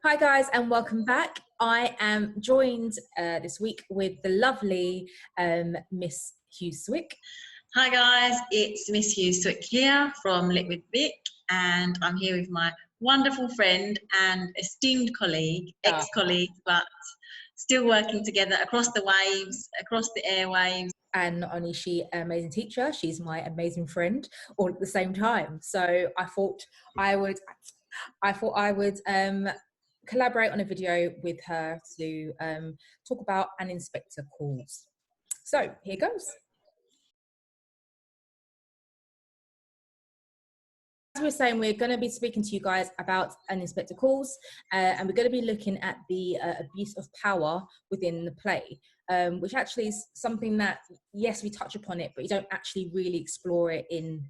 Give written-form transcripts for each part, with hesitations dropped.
Hi guys, and welcome back. I am joined this week with the lovely Miss Hughes-Swick. Hi guys, it's Miss Hughes-Swick here from Liquid Vic, and I'm here with my wonderful friend and esteemed colleague, ex-colleague, but still working together across the waves, across the airwaves. And not only is she an amazing teacher, she's my amazing friend all at the same time. So I thought I would collaborate on a video with her to talk about an inspector calls. So here goes. As we were saying, we're going to be speaking to you guys about an inspector calls, and we're going to be looking at the abuse of power within the play, which actually is something that, yes, we touch upon it, but you don't actually really explore it in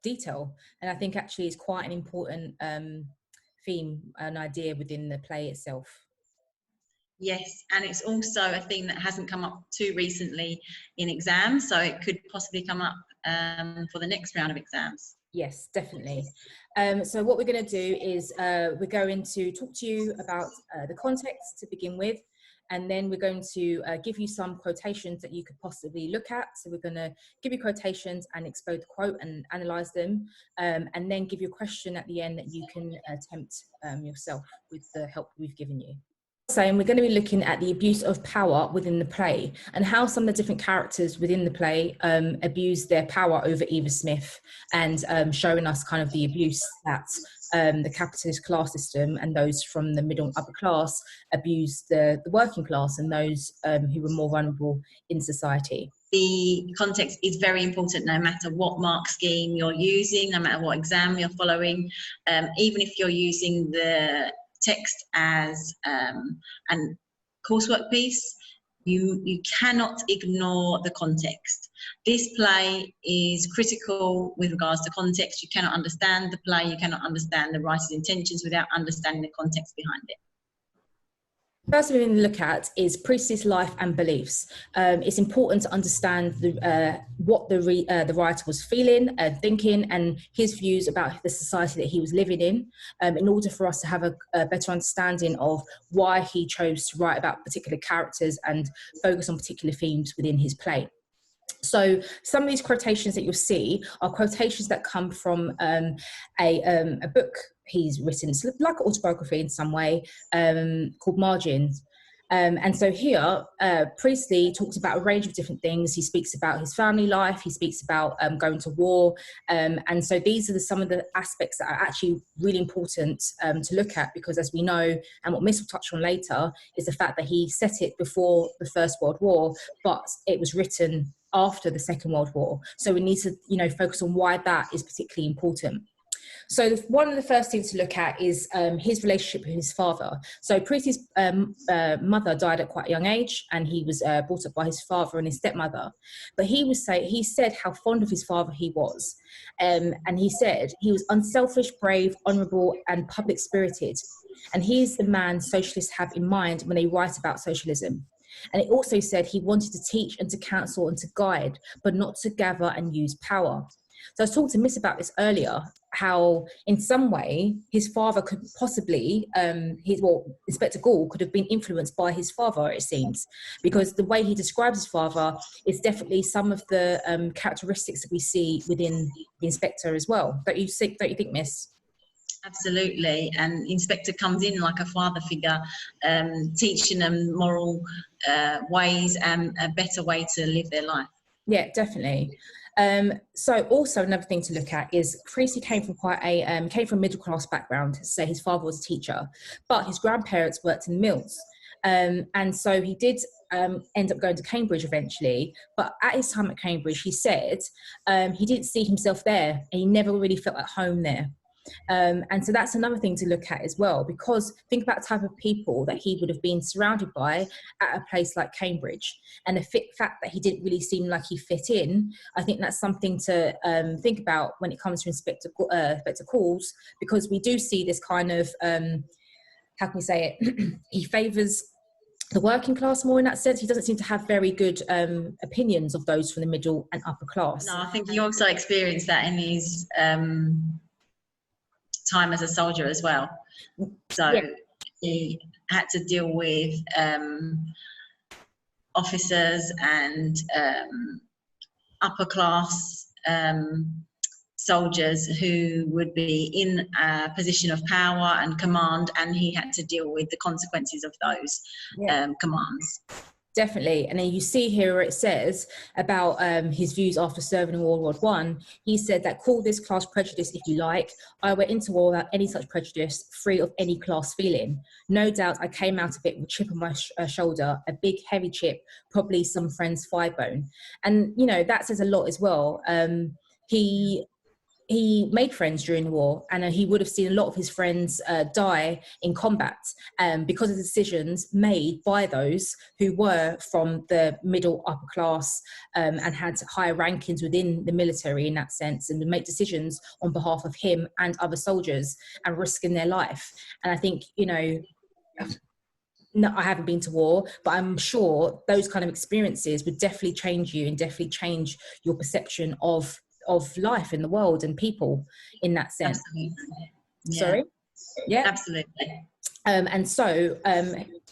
detail. And I think actually is quite an important theme, an idea within the play itself. Yes, and it's also a thing that hasn't come up too recently in exams, so it could possibly come up for the next round of exams. Yes, definitely. So what we're going to do is we're going to talk to you about the context to begin with, and then we're going to give you some quotations that you could possibly look at. So we're going to give you quotations and explode the quote and analyze them, and then give you a question at the end that you can attempt yourself with the help we've given you. Saying we're going to be looking at the abuse of power within the play and how some of the different characters within the play abuse their power over Eva Smith, and showing us kind of the abuse that the capitalist class system and those from the middle and upper class abuse the working class and those who were more vulnerable in society. The context is very important no matter what mark scheme you're using, no matter what exam you're following, even if you're using the text as and coursework piece, you cannot ignore the context. This play is critical with regards to context. You cannot understand the play, you cannot understand the writer's intentions without understanding the context behind it. First thing we're going to look at is Priestley's life and beliefs. It's important to understand what the writer was feeling, thinking, and his views about the society that he was living in order for us to have a better understanding of why he chose to write about particular characters and focus on particular themes within his play. So some of these quotations that you'll see are quotations that come from a book he's written. It's like an autobiography in some way, called Margins. And so here, Priestley talks about a range of different things. He speaks about his family life. He speaks about going to war. And so these are some of the aspects that are actually really important to look at, because as we know, and what Miss will touch on later, is the fact that he set it before the First World War, but it was written after the Second World War. So we need to, focus on why that is particularly important. So one of the first things to look at is his relationship with his father. So Priestley's mother died at quite a young age, and he was brought up by his father and his stepmother. But he said how fond of his father he was. And he said he was unselfish, brave, honourable, and public-spirited. And he's the man socialists have in mind when they write about socialism. And it also said he wanted to teach and to counsel and to guide, but not to gather and use power. So I was talking to Miss about this earlier, how in some way his father could possibly, Inspector Gall could have been influenced by his father, it seems, because the way he describes his father is definitely some of the characteristics that we see within the Inspector as well. Don't you think, Miss? Absolutely, and Inspector comes in like a father figure, teaching them moral ways and a better way to live their life. Yeah, definitely. So also another thing to look at is Priestley came from came from a middle class background. So his father was a teacher, but his grandparents worked in mills. And so he did end up going to Cambridge eventually, but at his time at Cambridge, he said he didn't see himself there, and he never really felt at home there. And so that's another thing to look at as well, because think about the type of people that he would have been surrounded by at a place like Cambridge, and the fact that he didn't really seem like he fit in. I think that's something to think about when it comes to Inspector calls, because we do see this kind of, how can we say it, he favours the working class more in that sense. He doesn't seem to have very good opinions of those from the middle and upper class. No, I think he also experienced that in his time as a soldier as well. So Yeah. he had to deal with officers and upper class soldiers who would be in a position of power and command, and he had to deal with the consequences of those commands. Definitely. And then you see here where it says about his views after serving in World War One. He said that, call this class prejudice if you like. I went into war without any such prejudice, free of any class feeling. No doubt I came out of it with a chip on my shoulder, a big heavy chip, probably some friend's thigh bone. And, you know, that says a lot as well. He made friends during the war, and he would have seen a lot of his friends die in combat because of the decisions made by those who were from the middle upper class and had higher rankings within the military in that sense, and to make decisions on behalf of him and other soldiers and risking their life. And I think, you know, no, I haven't been to war, but I'm sure those kind of experiences would definitely change you and definitely change your perception of life in the world and people in that sense. Absolutely. Yeah. Sorry? Yeah. Absolutely. And so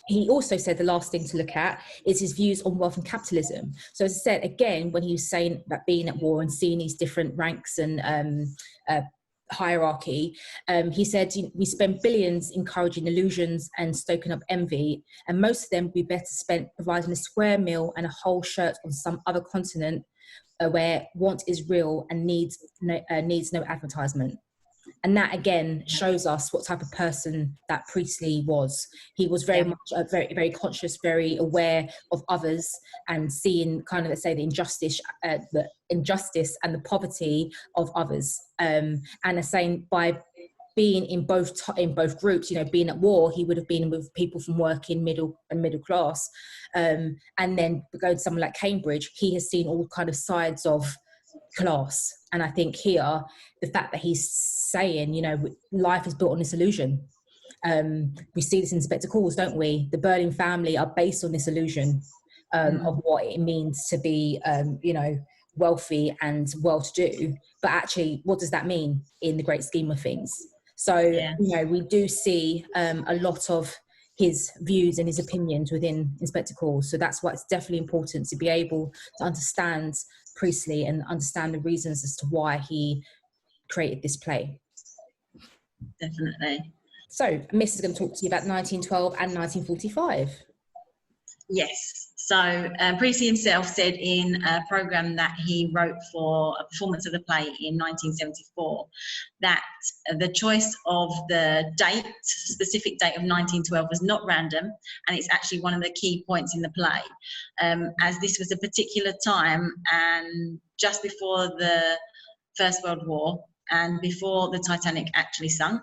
he also said the last thing to look at is his views on wealth and capitalism. So as I said, again, when he was saying about being at war and seeing these different ranks and hierarchy, he said, we spend billions encouraging illusions and stoking up envy, and most of them would be better spent providing a square meal and a whole shirt on some other continent where want is real and needs no advertisement. And that again shows us what type of person that Priestley was. He was very much very, very conscious, very aware of others, and seeing kind of, let's say, the injustice and the poverty of others. And the same by being in both groups, you know, being at war, he would have been with people from working middle class, and then going to somewhere like Cambridge, he has seen all kind of sides of class. And I think here, the fact that he's saying, you know, life is built on this illusion. We see this in Inspector Calls, don't we? The Birling family are based on this illusion of what it means to be, you know, wealthy and well-to-do. But actually, what does that mean in the great scheme of things? So, you know, we do see a lot of his views and his opinions within Inspector Calls. So that's why it's definitely important to be able to understand Priestley and understand the reasons as to why he created this play. Definitely. So Miss is going to talk to you about 1912 and 1945. Yes. So Priestley himself said in a programme that he wrote for a performance of the play in 1974 that the choice of the specific date of 1912 was not random, and it's actually one of the key points in the play, as this was a particular time and just before the First World War and before the Titanic actually sunk,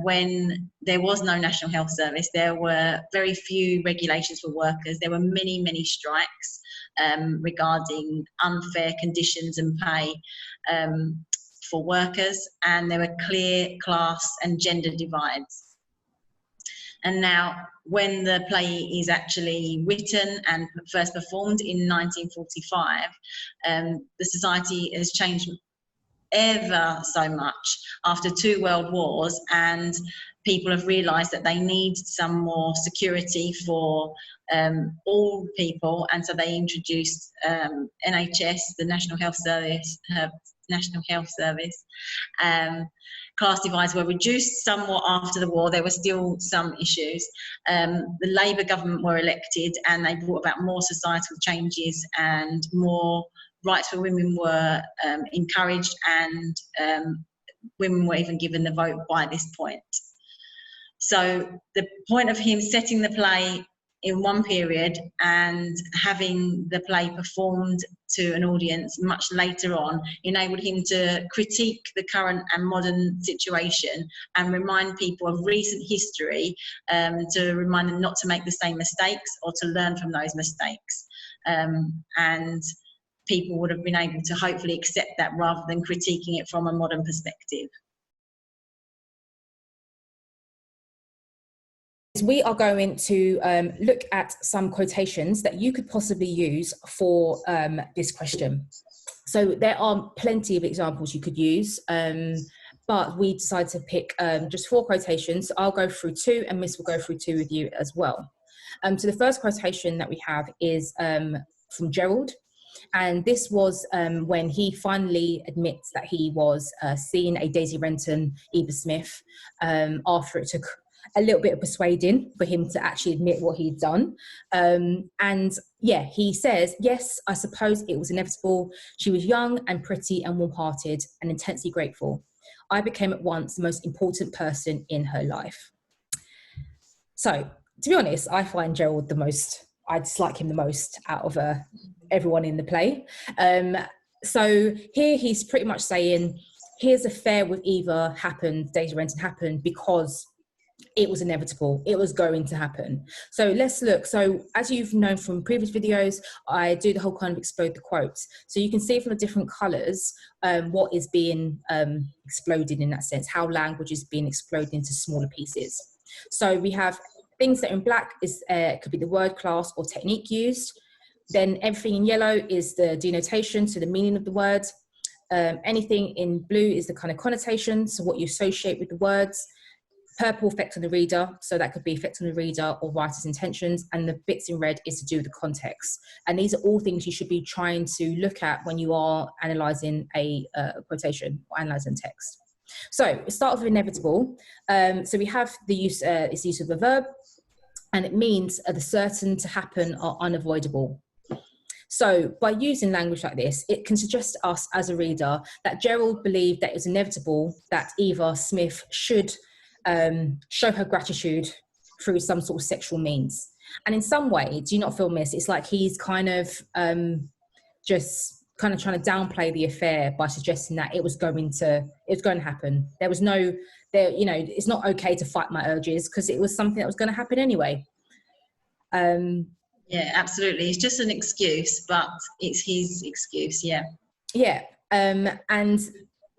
when there was no National Health Service, there were very few regulations for workers. There were many, many strikes regarding unfair conditions and pay for workers, and there were clear class and gender divides. And now, when the play is actually written and first performed in 1945, the society has changed ever so much after 2 world wars, and people have realised that they need some more security for all people, and so they introduced NHS, the National Health Service. Class divides were reduced somewhat after the war. There were still some issues. The Labour government were elected, and they brought about more societal changes, and more rights for women were encouraged, and women were even given the vote by this point. So the point of him setting the play in one period and having the play performed to an audience much later on enabled him to critique the current and modern situation and remind people of recent history, to remind them not to make the same mistakes or to learn from those mistakes. And people would have been able to hopefully accept that rather than critiquing it from a modern perspective. We are going to look at some quotations that you could possibly use for this question. So there are plenty of examples you could use, but we decided to pick just 4 quotations. So I'll go through 2 and Miss will go through 2 with you as well. So the first quotation that we have is from Gerald. And this was when he finally admits that he was seeing a Daisy Renton, Eva Smith, after it took a little bit of persuading for him to actually admit what he'd done. And yeah, he says, yes, I suppose it was inevitable. She was young and pretty and warm-hearted and intensely grateful. I became at once the most important person in her life. So, to be honest, I find Gerald I dislike him the most out of everyone in the play. So here he's pretty much saying, his affair with Eva happened, Daisy Renton happened because it was inevitable. It was going to happen. So let's look. So as you've known from previous videos, I do the whole kind of explode the quotes. So you can see from the different colours what is being exploded in that sense, how language is being exploded into smaller pieces. So we have things that are in black could be the word, class or technique used. Then everything in yellow is the denotation, so the meaning of the word. Anything in blue is the kind of connotation, so what you associate with the words. Purple, effect on the reader, so that could be effect on the reader or writer's intentions, and the bits in red is to do with the context. And these are all things you should be trying to look at when you are analysing a quotation or analysing text. So we start with inevitable. So we have the use, it's the use of a verb, and it means the certain to happen are unavoidable. So by using language like this, it can suggest to us as a reader that Gerald believed that it was inevitable that Eva Smith should show her gratitude through some sort of sexual means. And in some way, do you not feel, Miss, it's like he's kind of just kind of trying to downplay the affair by suggesting that it was going to happen. There was no, you know, it's not okay to fight my urges because it was something that was going to happen anyway. Yeah, absolutely. It's just an excuse, but it's his excuse. Yeah. Yeah. And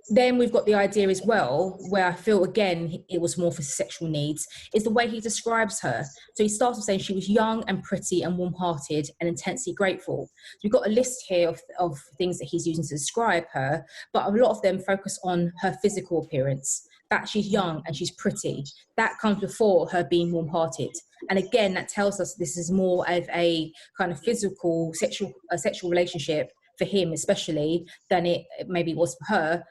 then we've got the idea as well, where I feel, again, it was more for sexual needs, is the way he describes her. So he starts with saying she was young and pretty and warm-hearted and intensely grateful. So we've got a list here of things that he's using to describe her, but a lot of them focus on her physical appearance, that she's young and she's pretty. That comes before her being warm-hearted. And again, that tells us this is more of a kind of physical, sexual relationship for him especially than it maybe was for her.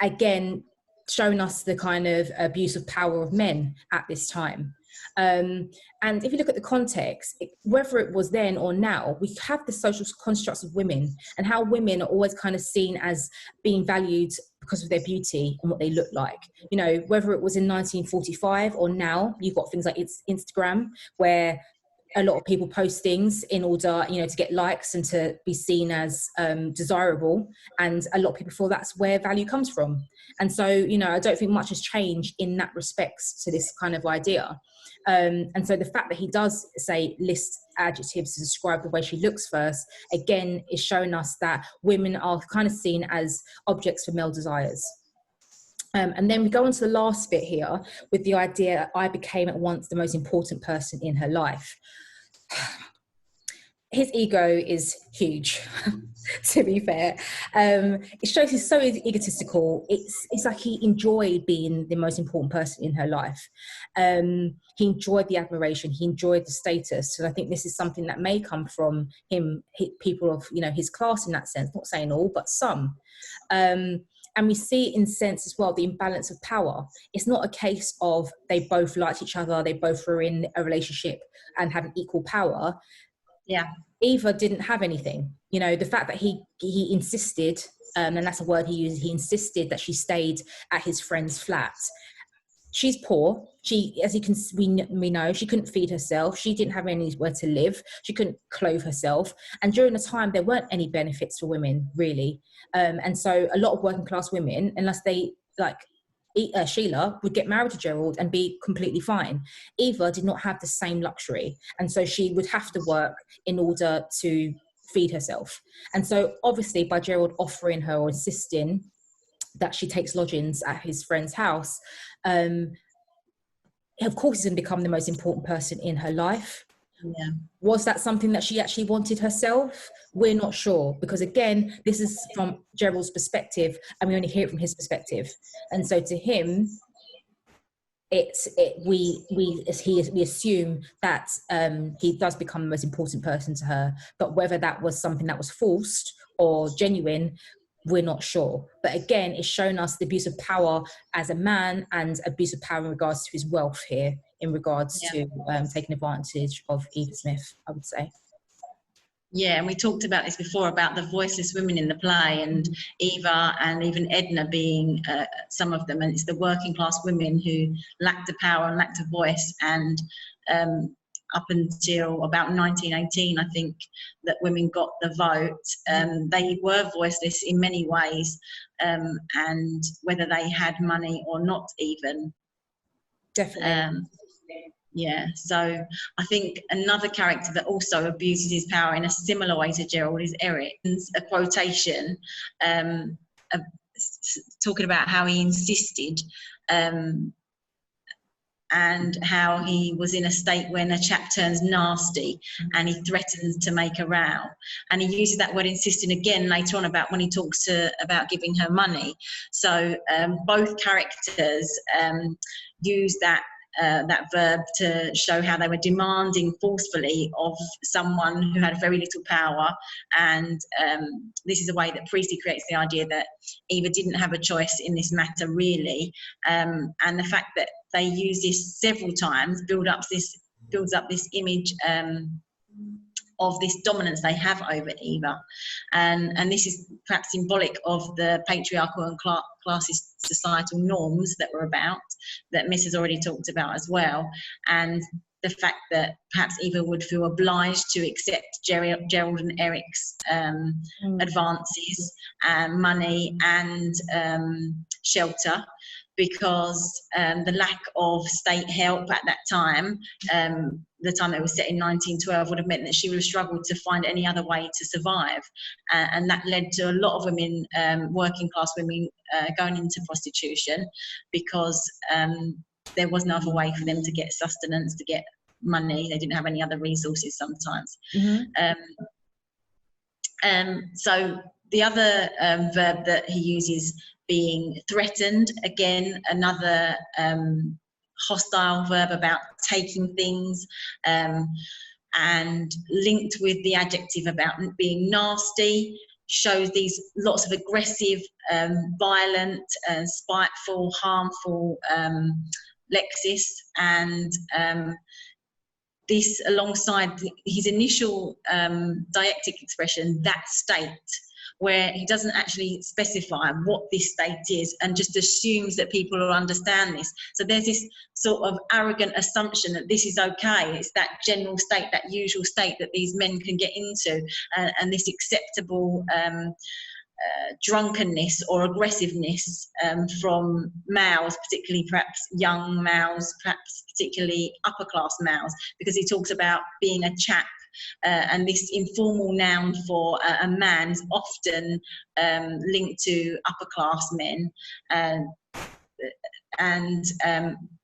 Again, showing us the kind of abuse of power of men at this time. And if you look at the context, whether it was then or now, we have the social constructs of women and how women are always kind of seen as being valued because of their beauty and what they look like. You know, whether it was in 1945 or now, you've got things like Instagram, where a lot of people post things in order, you know, to get likes and to be seen as desirable. And a lot of people feel that's where value comes from. And so, you know, I don't think much has changed in that respect to this kind of idea. And so the fact that he does say list adjectives to describe the way she looks first, again, is showing us that women are kind of seen as objects for male desires. And then we go on to the last bit here with the idea, I became at once the most important person in her life. His ego is huge, to be fair. It shows he's so egotistical. It's like he enjoyed being the most important person in her life. He enjoyed the admiration. He enjoyed the status. And I think this is something that may come from him, people of, you know, his class in that sense, not saying all, but some. And we see in sense as well the imbalance of power. It's not a case of they both liked each other, they both were in a relationship and had an equal power. Yeah. Eva didn't have anything. You know, the fact that he insisted, and that's a word he used, he insisted that she stayed at his friend's flat. She's poor. She, as we know, she couldn't feed herself. She didn't have anywhere to live. She couldn't clothe herself. And during the time, there weren't any benefits for women, really. And so a lot of working class women, unless they, like Sheila, would get married to Gerald and be completely fine. Eva did not have the same luxury. And so she would have to work in order to feed herself. And so obviously by Gerald offering her or insisting that she takes lodgings at his friend's house, of course he's going to become the most important person in her life. Yeah. Was that something that she actually wanted herself? We're not sure, because again, this is from Gerald's perspective, and we only hear it from his perspective. And so to him, we assume that he does become the most important person to her, but whether that was something that was forced or genuine, we're not sure. But again, it's shown us the abuse of power as a man, and abuse of power in regards to his wealth here, in regards to taking advantage of Eva Smith, I would say. Yeah, and we talked about this before, about the voiceless women in the play, and Eva and even Edna being some of them, and it's the working class women who lacked the power and lacked a voice, and up until about 1918, I think, that women got the vote. They were voiceless in many ways, and whether they had money or not even. Definitely. Yeah, so I think another character that also abuses his power in a similar way to Gerald is Eric. A quotation talking about how he insisted and how he was in a state when a chap turns nasty and he threatens to make a row. And he uses that word insisting again later on about when he talks about giving her money. So both characters use that verb to show how they were demanding forcefully of someone who had very little power. And this is a way that Priestley creates the idea that Eva didn't have a choice in this matter, really. And the fact that they use this several times builds up this image of this dominance they have over Eva, and this is perhaps symbolic of the patriarchal and classist societal norms that were about, that Miss has already talked about as well, and the fact that perhaps Eva would feel obliged to accept Gerald and Eric's advances, money and shelter, because the lack of state help at that time, the time it was set in 1912, would have meant that she would have struggled to find any other way to survive. And that led to a lot of women, working class women, going into prostitution, because there was no other way for them to get sustenance, to get money. They didn't have any other resources sometimes. So the other verb that he uses, being threatened, again, another hostile verb about taking things, and linked with the adjective about being nasty, shows these lots of aggressive, violent, spiteful, harmful lexis, and this alongside his initial dialectic expression, that state, where he doesn't actually specify what this state is and just assumes that people will understand this. So there's this sort of arrogant assumption that this is okay. It's that general state, that usual state that these men can get into, and this acceptable drunkenness or aggressiveness from males, particularly perhaps young males, perhaps particularly upper class males, because he talks about being a chap. And this informal noun for a man is often linked to upper class men. And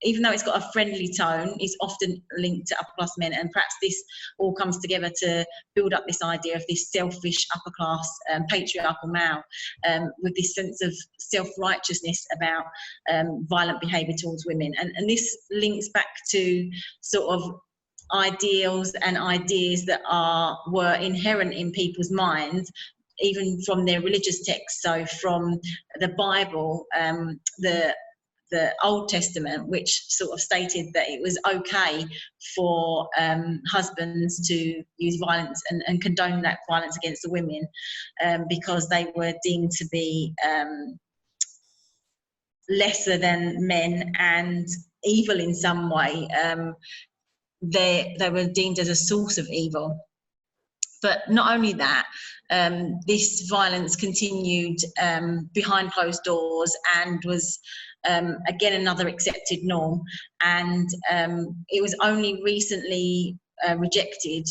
even though it's got a friendly tone, it's often linked to upper class men, and perhaps this all comes together to build up this idea of this selfish upper class patriarchal male, with this sense of self-righteousness about violent behaviour towards women. And this links back to sort of ideals and ideas that were inherent in people's minds, even from their religious texts. So from the Bible, the Old Testament, which sort of stated that it was okay for husbands to use violence and condone that violence against the women, because they were deemed to be lesser than men and evil in some way. They were deemed as a source of evil. But not only that, this violence continued behind closed doors and was again another accepted norm, and it was only recently rejected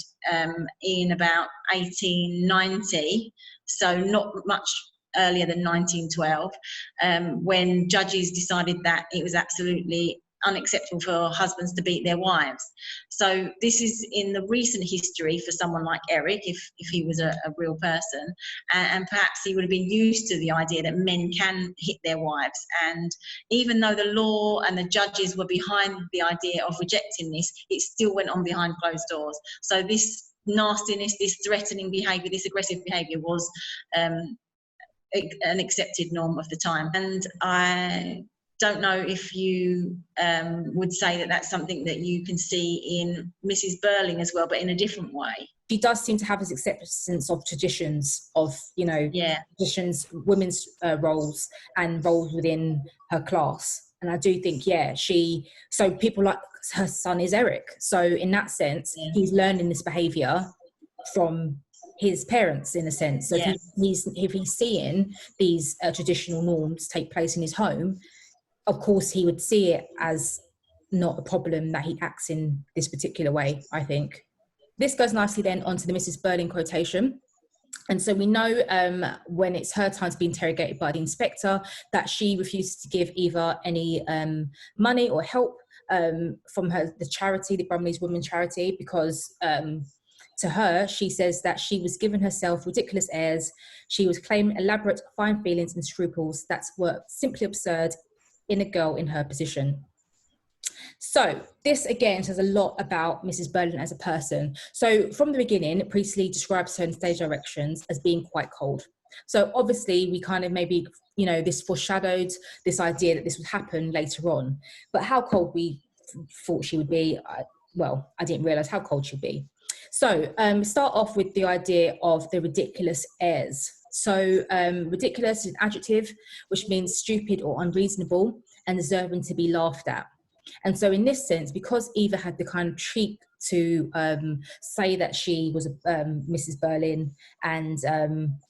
in about 1890, so not much earlier than 1912, when judges decided that it was absolutely unacceptable for husbands to beat their wives. So this is in the recent history for someone like Eric, if he was a real person, and perhaps he would have been used to the idea that men can hit their wives. And even though the law and the judges were behind the idea of rejecting this, it still went on behind closed doors. So this nastiness, this threatening behaviour, this aggressive behaviour was an accepted norm of the time. And I don't know if you would say that that's something that you can see in Mrs. Birling as well, but in a different way. She does seem to have this acceptance of traditions, of, you know, traditions, women's roles and roles within her class. And I do think, so people like, her son is Eric. So in that sense, he's learning this behaviour from his parents, in a sense. So if he's seeing these traditional norms take place in his home, of course he would see it as not a problem that he acts in this particular way, I think. This goes nicely then onto the Mrs. Birling quotation. And so we know when it's her time to be interrogated by the inspector that she refuses to give Eva any money or help from the charity, the Brumley's Women's Charity, because to her, she says that she was giving herself ridiculous airs. She was claiming elaborate fine feelings and scruples that were simply absurd in a girl in her position. So this again says a lot about Mrs. Birling as a person. So from the beginning, Priestley describes her in stage directions as being quite cold. So obviously we kind of maybe, you know, this foreshadowed this idea that this would happen later on. But how cold we thought she would be, I didn't realise how cold she'd be. So start off with the idea of the ridiculous airs. So ridiculous is an adjective which means stupid or unreasonable and deserving to be laughed at. And so in this sense, because Eva had the kind of cheek to say that she was Mrs. Birling, and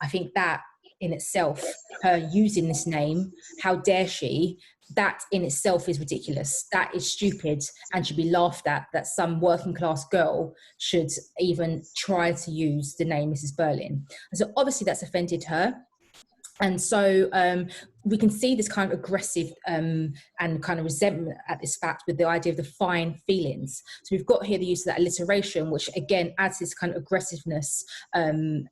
I think that in itself, her using this name, how dare she, that in itself is ridiculous. That is stupid and should be laughed at, that some working class girl should even try to use the name Mrs. Birling. And so obviously that's offended her. And so we can see this kind of aggressive and kind of resentment at this fact with the idea of the fine feelings. So we've got here the use of that alliteration, which again adds this kind of aggressiveness and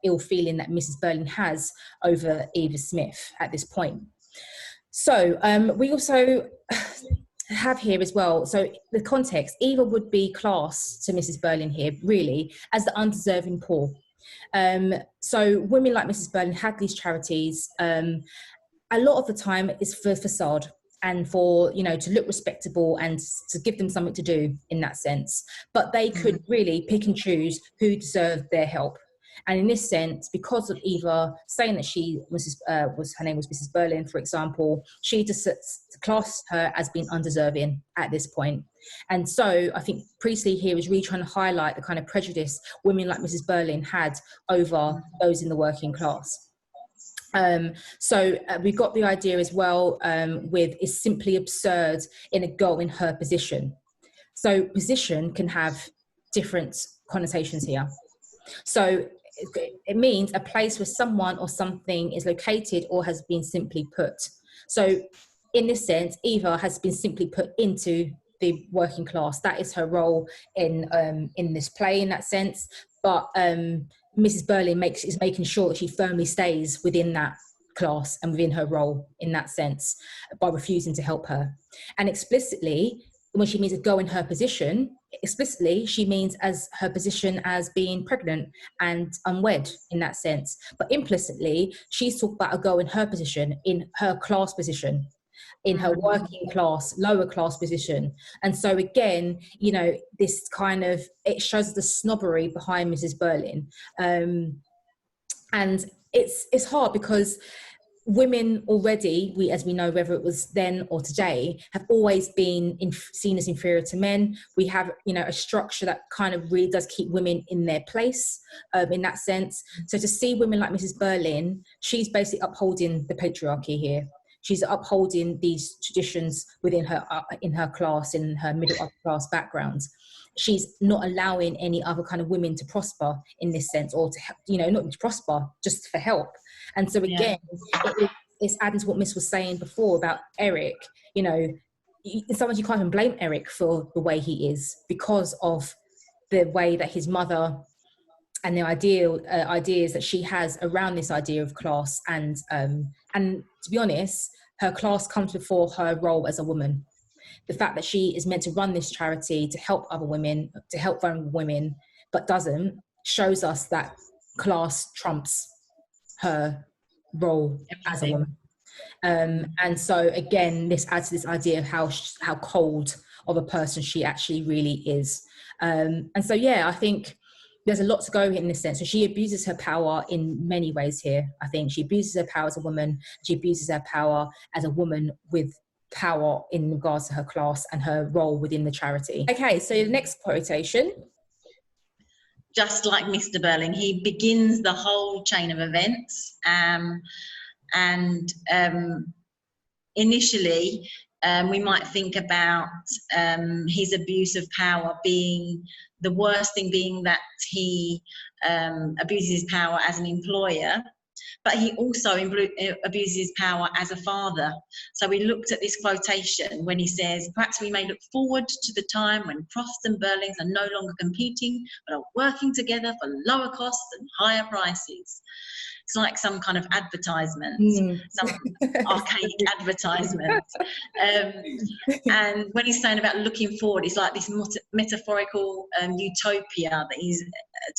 ill feeling that Mrs. Birling has over Eva Smith at this point. So we also have here as well, so the context, Eva would be classed to Mrs. Birling here really as the undeserving poor. So women like Mrs. Birling had these charities. A lot of the time it's for facade and for, you know, to look respectable and to give them something to do in that sense. But they could really pick and choose who deserved their help. And in this sense, because of Eva saying that her name was Mrs. Birling, for example, she just classed her as being undeserving at this point. And so I think Priestley here is really trying to highlight the kind of prejudice women like Mrs. Birling had over those in the working class. So we've got the idea as well with is simply absurd in a girl in her position. So position can have different connotations here. So it means a place where someone or something is located or has been simply put. So in this sense, Eva has been simply put into the working class. That is her role in this play in that sense. But Mrs. Birling is making sure that she firmly stays within that class and within her role in that sense by refusing to help her. And explicitly, when she means a girl in her position, explicitly she means as her position as being pregnant and unwed in that sense. But implicitly, she's talking about a girl in her position, in her class position, in her working class, lower class position. And so again, you know, this kind of, it shows the snobbery behind Mrs. Birling. And it's hard because women already, as we know, whether it was then or today, have always been seen as inferior to men. We have, you know, a structure that kind of really does keep women in their place in that sense. So to see women like Mrs. Birling, she's basically upholding the patriarchy here. She's upholding these traditions within her, in her class, in her middle upper class backgrounds. She's not allowing any other kind of women to prosper in this sense, or to, you know, not to prosper, just for help. And so again, it's adding to what Miss was saying before about Eric. You know, in some ways you can't even blame Eric for the way he is, because of the way that his mother and the ideas that she has around this idea of class, and to be honest, her class comes before her role as a woman. The fact that she is meant to run this charity to help other women, to help vulnerable women, but doesn't, shows us that class trumps her role as a woman. And so again, this adds to this idea of how cold of a person she actually really is. And so, yeah, I think there's a lot to go in this sense. So she abuses her power in many ways here. I think she abuses her power as a woman. She abuses her power as a woman with power in regards to her class and her role within the charity. Okay, so the next quotation. Just like Mr. Birling, he begins the whole chain of events. Initially, we might think about his abuse of power being the worst thing, being that he abuses his power as an employer, but he also abuses his power as a father. So we looked at this quotation when he says, perhaps we may look forward to the time when Crofts and Birlings are no longer competing, but are working together for lower costs and higher prices. It's like some kind of advertisement, some archaic advertisement. And when he's saying about looking forward, it's like this metaphorical utopia that he's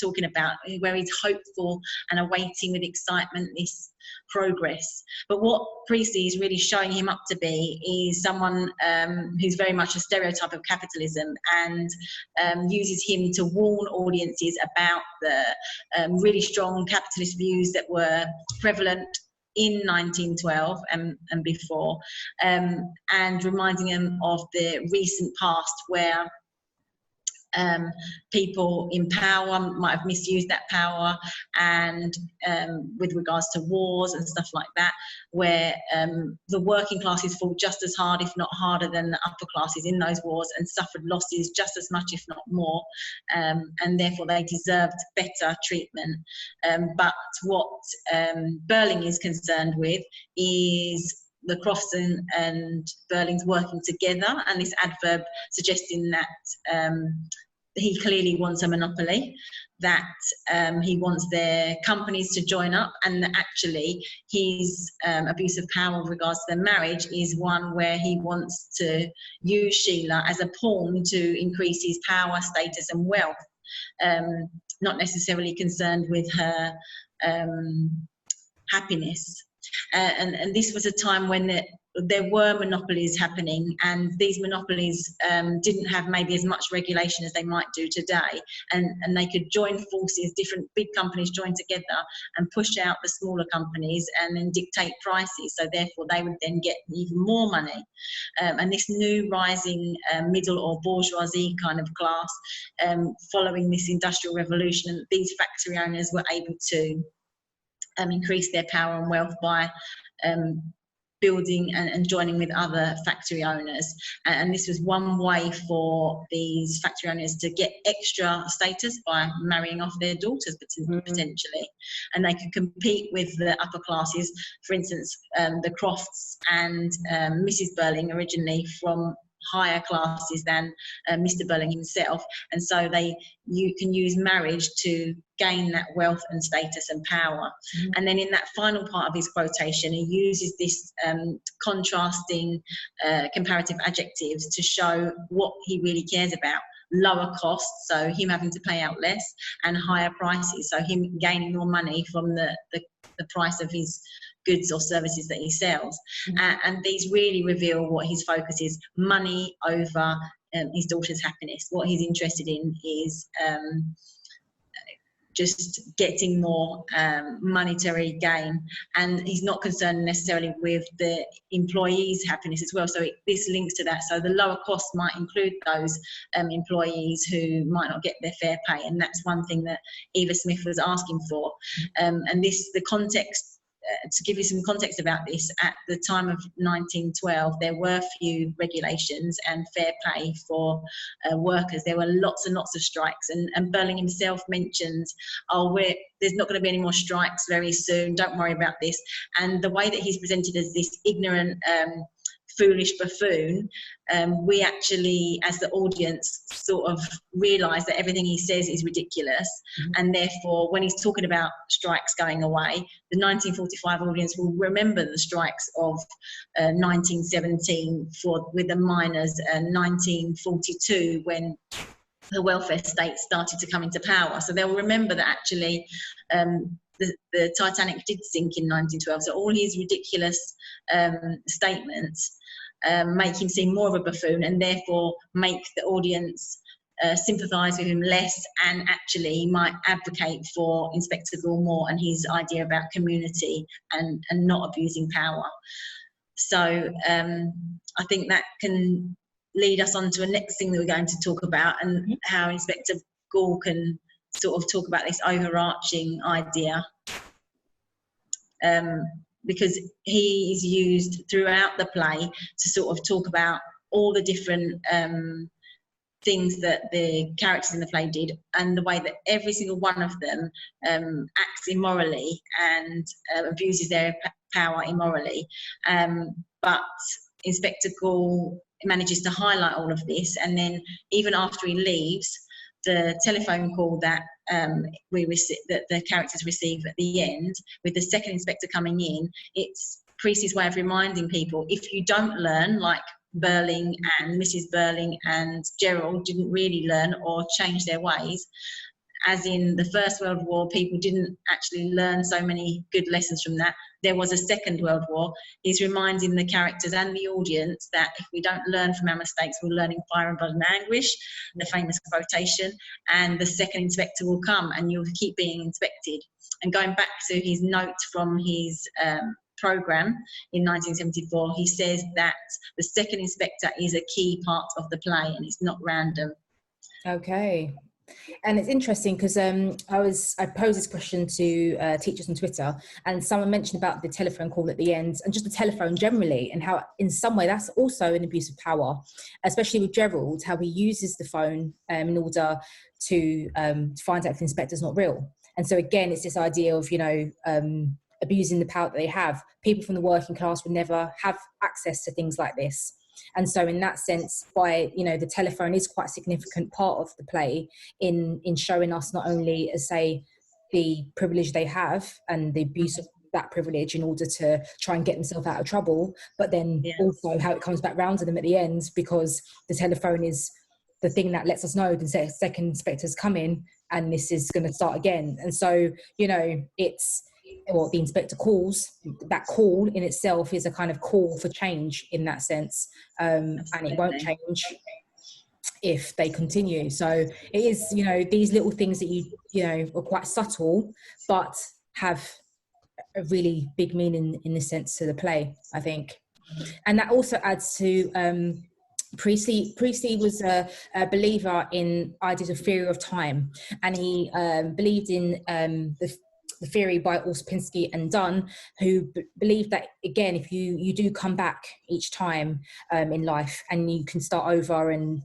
talking about, where he's hopeful and awaiting with excitement this progress. But what Priestley is really showing him up to be is someone who's very much a stereotype of capitalism, and uses him to warn audiences about the really strong capitalist views that were prevalent in 1912 and before, and reminding them of the recent past where people in power might have misused that power, and with regards to wars and stuff like that, where the working classes fought just as hard, if not harder, than the upper classes in those wars, and suffered losses just as much, if not more, and therefore they deserved better treatment. But what Birling is concerned with is the Crofts and Birlings working together, and this adverb suggesting that he clearly wants a monopoly, that he wants their companies to join up, and that actually his abuse of power with regards to their marriage is one where he wants to use Sheila as a pawn to increase his power, status and wealth, not necessarily concerned with her happiness. And this was a time when there were monopolies happening, and these monopolies didn't have maybe as much regulation as they might do today, and they could join forces, different big companies join together and push out the smaller companies and then dictate prices, so therefore they would then get even more money. And this new rising middle or bourgeoisie kind of class, following this industrial revolution, these factory owners were able to increase their power and wealth by building and joining with other factory owners. And this was one way for these factory owners to get extra status by marrying off their daughters potentially. And they could compete with the upper classes, for instance, the Crofts and Mrs. Birling, originally from higher classes than Mr. Birling himself, and so you can use marriage to gain that wealth and status and power. And then in that final part of his quotation, he uses this contrasting comparative adjectives to show what he really cares about: lower costs, so him having to pay out less, and higher prices, so him gaining more money from the price of his goods or services that he sells. And these really reveal what his focus is: money over his daughter's happiness. What he's interested in is just getting more monetary gain, and he's not concerned necessarily with the employees' happiness as well. So this links to that. So the lower costs might include those employees who might not get their fair pay, and that's one thing that Eva Smith was asking for. And the context, to give you some context about this, at the time of 1912, there were few regulations and fair pay for workers. There were lots and lots of strikes, and Birling himself mentions, there's not going to be any more strikes very soon, don't worry about this. And the way that he's presented as this ignorant foolish buffoon, we actually, as the audience, sort of realise that everything he says is ridiculous. And therefore, when he's talking about strikes going away, the 1945 audience will remember the strikes of 1917 with the miners, and 1942 when the welfare state started to come into power. So they'll remember that actually the Titanic did sink in 1912. So all his ridiculous statements make him seem more of a buffoon, and therefore make the audience sympathise with him less, and actually might advocate for Inspector Gore more and his idea about community and not abusing power. So I think that can lead us on to a next thing that we're going to talk about, and how Inspector Gore can sort of talk about this overarching idea, because he is used throughout the play to sort of talk about all the different things that the characters in the play did, and the way that every single one of them acts immorally and abuses their power immorally. But Inspector Gore manages to highlight all of this, and then even after he leaves, the telephone call that that the characters receive at the end, with the second inspector coming in, it's Priestley's way of reminding people, if you don't learn, like Birling and Mrs. Birling and Gerald didn't really learn or change their ways, as in the First World War, people didn't actually learn so many good lessons from that. There was a Second World War. He's reminding the characters and the audience that if we don't learn from our mistakes, we'll learn in fire and blood and anguish, the famous quotation, and the second inspector will come and you'll keep being inspected. And going back to his note from his programme in 1974, he says that the second inspector is a key part of the play and it's not random. Okay. And it's interesting because I posed this question to teachers on Twitter, and someone mentioned about the telephone call at the end, and just the telephone generally, and how in some way that's also an abuse of power, especially with Gerald, how he uses the phone in order to find out if the inspector's not real. And so again, it's this idea of, you know, abusing the power that they have. People from the working class would never have access to things like this. And so in that sense, by, you know, the telephone is quite a significant part of the play in showing us not only, as say, the privilege they have and the abuse of that privilege in order to try and get themselves out of trouble, but then also how it comes back round to them at the end, because the telephone is the thing that lets us know the second inspector's coming and this is going to start again. And so, you know, it's, well, the inspector calls, that call in itself is a kind of call for change in that sense, and it won't change if they continue. So it is, you know, these little things that you know are quite subtle but have a really big meaning in the sense to the play, I think. And that also adds to Priestley was a believer in ideas of theory of time, and he believed in the theory by Uspensky and Dunn, who believed that, again, if you do come back each time in life, and you can start over and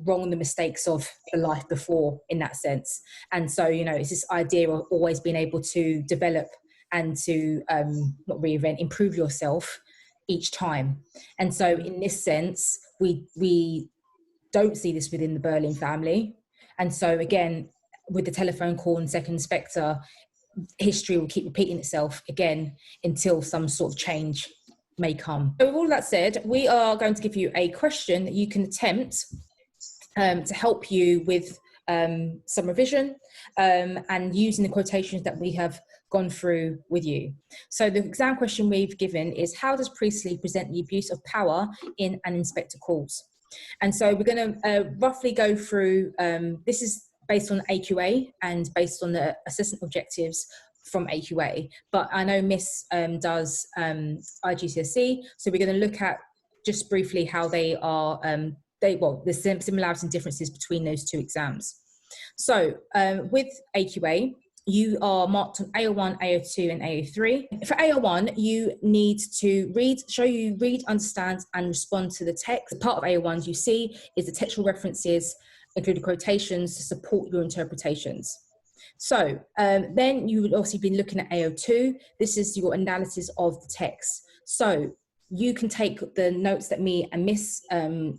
wrong the mistakes of the life before in that sense. And so, you know, it's this idea of always being able to develop and to not reinvent, improve yourself each time. And so in this sense, we don't see this within the Birling family. And so again, with the telephone call and second inspector, history will keep repeating itself again until some sort of change may come. So with all that said, we are going to give you a question that you can attempt to help you with some revision and using the quotations that we have gone through with you. So the exam question we've given is, how does Priestley present the abuse of power in An Inspector Calls? And so we're going to roughly go through, this is based on AQA and based on the assessment objectives from AQA. But I know Miss does IGCSE, so we're going to look at just briefly how they are, the similarities and differences between those two exams. So with AQA, you are marked on AO1, AO2 and AO3. For AO1, you need to read, understand and respond to the text. Part of AO1 you see is the textual references, including quotations to support your interpretations. So then you would obviously be looking at AO2. This is your analysis of the text. So you can take the notes that me and Miss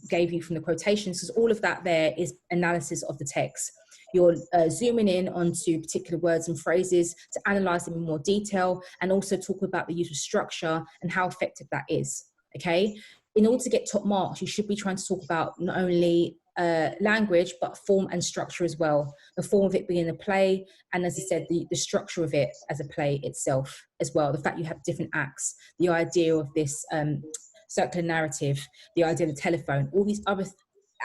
gave you from the quotations, because all of that there is analysis of the text. You're zooming in onto particular words and phrases to analyze them in more detail, and also talk about the use of structure and how effective that is, okay? In order to get top marks, you should be trying to talk about not only language, but form and structure as well. The form of it being a play, and as I said, the structure of it as a play itself as well. The fact you have different acts, the idea of this circular narrative, the idea of the telephone, all these other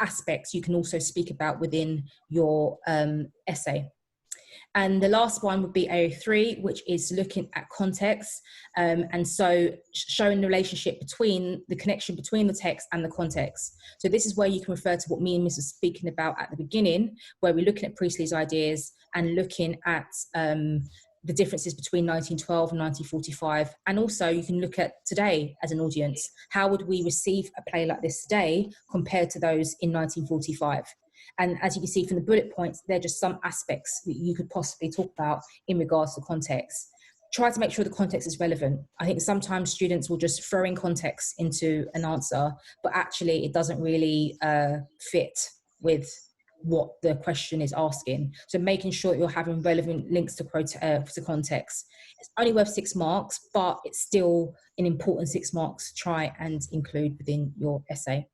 aspects you can also speak about within your essay. And the last one would be AO3, which is looking at context. And so showing the relationship between the connection between the text and the context. So this is where you can refer to what me and Miss was speaking about at the beginning, where we're looking at Priestley's ideas and looking at the differences between 1912 and 1945. And also you can look at today as an audience. How would we receive a play like this today compared to those in 1945? And as you can see from the bullet points, they're just some aspects that you could possibly talk about in regards to context. Try to make sure the context is relevant. I think sometimes students will just throw in context into an answer, but actually it doesn't really fit with what the question is asking. So making sure that you're having relevant links to context. It's only worth 6 marks, but it's still an important 6 marks to try and include within your essay.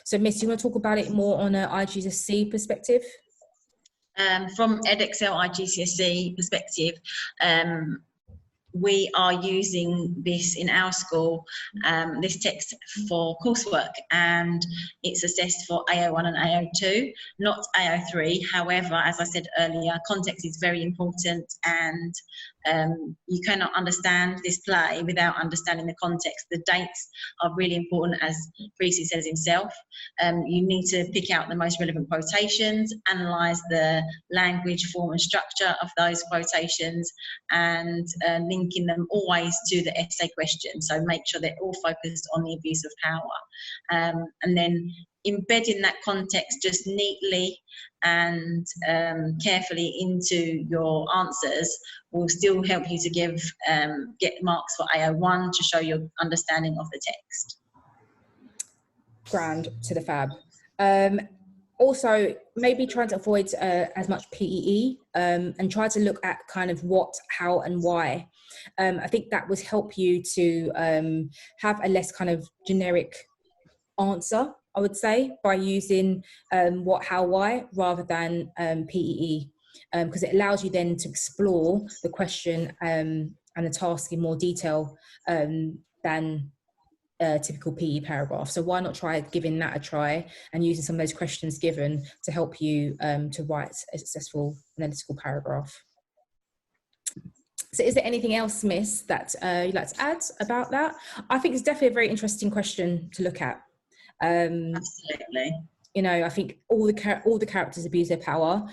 So Miss, you want to talk about it more on an IGCSE perspective? From EdExcel IGCSE perspective, we are using this in our school, this text for coursework, and it's assessed for AO1 and AO2, not AO3. However, as I said earlier, context is very important, and you cannot understand this play without understanding the context. The dates are really important, as Priestley says himself. You need to pick out the most relevant quotations, analyse the language, form and structure of those quotations, and linking them always to the essay question. So make sure they're all focused on the abuse of power. And then embedding that context just neatly and carefully into your answers will still help you to get marks for AO1 to show your understanding of the text. Grand to the fab. Also, maybe trying to avoid as much PEE and try to look at kind of what, how and why. I think that would help you to have a less kind of generic answer, I would say, by using what, how, why rather than PEE, because it allows you then to explore the question and the task in more detail than a typical PE paragraph. So why not try giving that a try and using some of those questions given to help you to write a successful analytical paragraph. So is there anything else, Miss, that you'd like to add about that? I think it's definitely a very interesting question to look at. Absolutely. You know, I think all the characters abuse their power.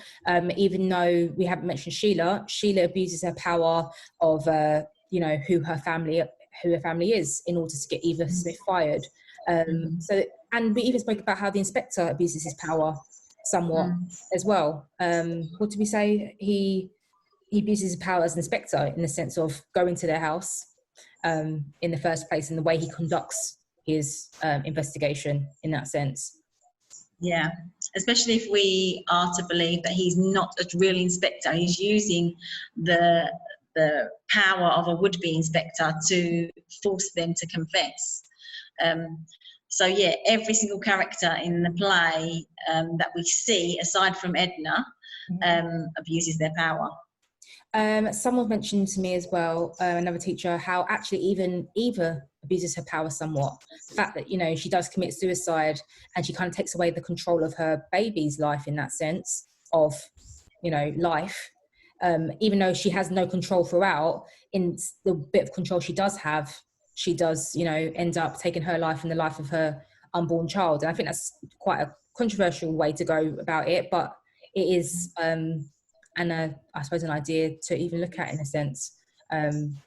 Even though we haven't mentioned Sheila abuses her power of, you know, who her family is in order to get Eva Smith fired. So, and we even spoke about how the inspector abuses his power somewhat as well. What did we say? He abuses his power as an inspector in the sense of going to their house in the first place, and the way he conducts his investigation in that sense. Yeah, especially if we are to believe that he's not a real inspector. He's using the power of a would-be inspector to force them to confess. So yeah, every single character in the play that we see, aside from Edna, abuses their power. Someone mentioned to me as well, another teacher, how actually even Eva abuses her power somewhat. The fact that, you know, she does commit suicide and she kind of takes away the control of her baby's life in that sense of, you know, life. Even though she has no control throughout, in the bit of control she does have, she does, you know, end up taking her life and the life of her unborn child. And I think that's quite a controversial way to go about it, but it is, and I suppose an idea to even look at in a sense, and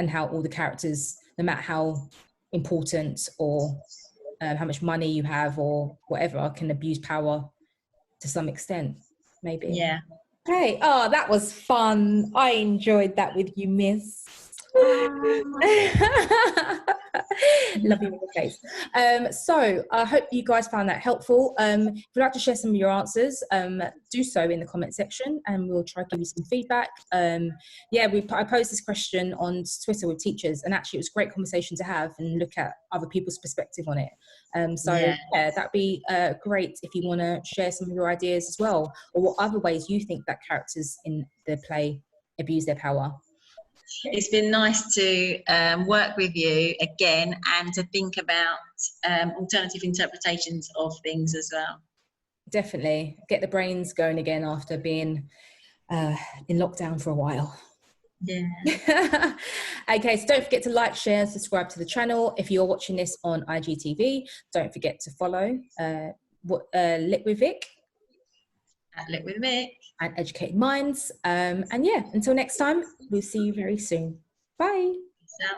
how all the characters, no matter how important or how much money you have or whatever, can abuse power to some extent, maybe. Yeah. Hey, oh, that was fun. I enjoyed that with you, Miss. Lovely little face. So I hope you guys found that helpful. If you'd like to share some of your answers, do so in the comment section and we'll try to give you some feedback. Yeah, I posed this question on Twitter with teachers and actually it was a great conversation to have and look at other people's perspective on it. So yeah, that'd be great if you want to share some of your ideas as well, or what other ways you think that characters in the play abuse their power. It's been nice to work with you again and to think about alternative interpretations of things as well. Definitely get the brains going again after being in lockdown for a while. Yeah. Okay, so don't forget to like, share, and subscribe to the channel. If you're watching this on IGTV, don't forget to follow Lit with Vic At Lit with Vic and Educated Minds. And yeah, until next time, we'll see you very soon. Bye. Peace out.